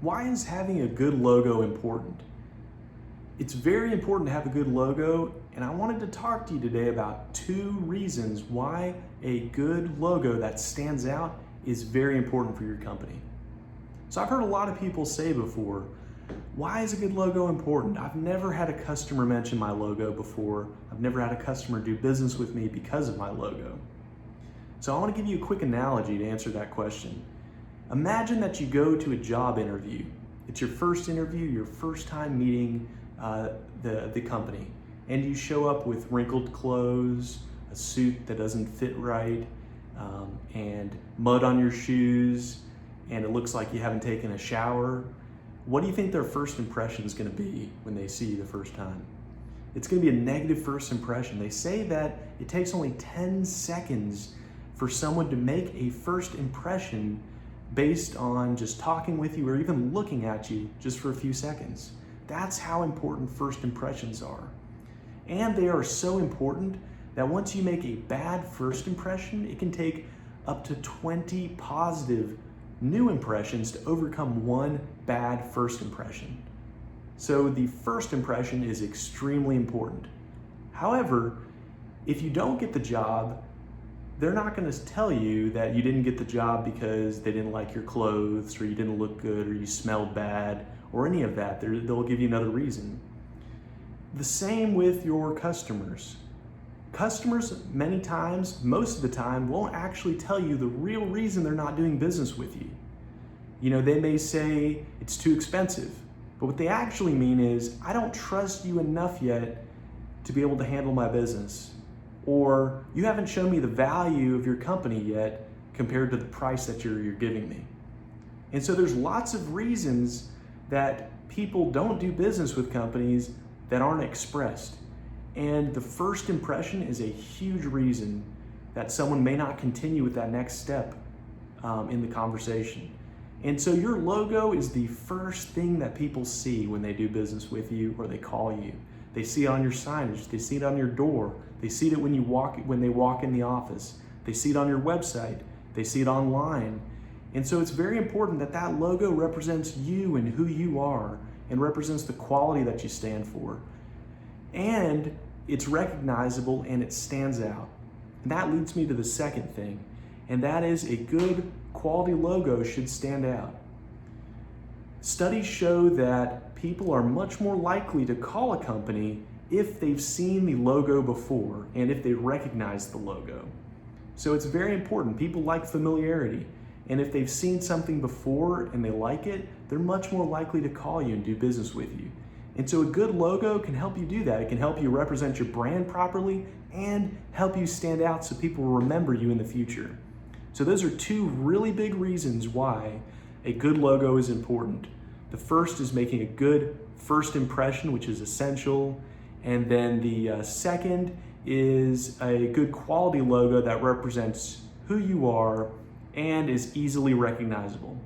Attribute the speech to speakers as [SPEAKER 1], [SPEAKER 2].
[SPEAKER 1] Why is having a good logo important? It's very important to have a good logo, and I wanted to talk to you today about 2 reasons why a good logo that stands out is very important for your company. So I've heard a lot of people say before, why is a good logo important? I've never had a customer mention my logo before. I've never had a customer do business with me because of my logo. So I want to give you a quick analogy to answer that question. Imagine that you go to a job interview. It's your first interview, your first time meeting the company, and you show up with wrinkled clothes, a suit that doesn't fit right, and mud on your shoes, and it looks like you haven't taken a shower. What do you think their first impression is going to be when they see you the first time? It's going to be a negative first impression. They say that it takes only 10 seconds for someone to make a first impression based on just talking with you or even looking at you just for a few seconds. That's how important first impressions are. And they are so important that once you make a bad first impression, it can take up to 20 positive new impressions to overcome one bad first impression. So the first impression is extremely important. However, if you don't get the job, they're not going to tell you that you didn't get the job because they didn't like your clothes or you didn't look good or you smelled bad or any of that. They'll give you another reason. The same with your customers. Customers many times, most of the time, won't actually tell you the real reason they're not doing business with you. You know, they may say it's too expensive, but what they actually mean is, I don't trust you enough yet to be able to handle my business. Or you haven't shown me the value of your company yet compared to the price that you're giving me. And so there's lots of reasons that people don't do business with companies that aren't expressed. And the first impression is a huge reason that someone may not continue with that next step in the conversation. And so your logo is the first thing that people see when they do business with you or they call you. They see it on your signage, they see it on your door, they see it when they walk in the office, they see it on your website, they see it online. And so it's very important that that logo represents you and who you are and represents the quality that you stand for. And it's recognizable and it stands out. And that leads me to the second thing, and that is a good quality logo should stand out. Studies show that people are much more likely to call a company if they've seen the logo before and if they recognize the logo. So it's very important. People like familiarity. And if they've seen something before and they like it, they're much more likely to call you and do business with you. And so a good logo can help you do that. It can help you represent your brand properly and help you stand out so people will remember you in the future. So those are 2 really big reasons why a good logo is important. The first is making a good first impression, which is essential. And then the second is a good quality logo that represents who you are and is easily recognizable.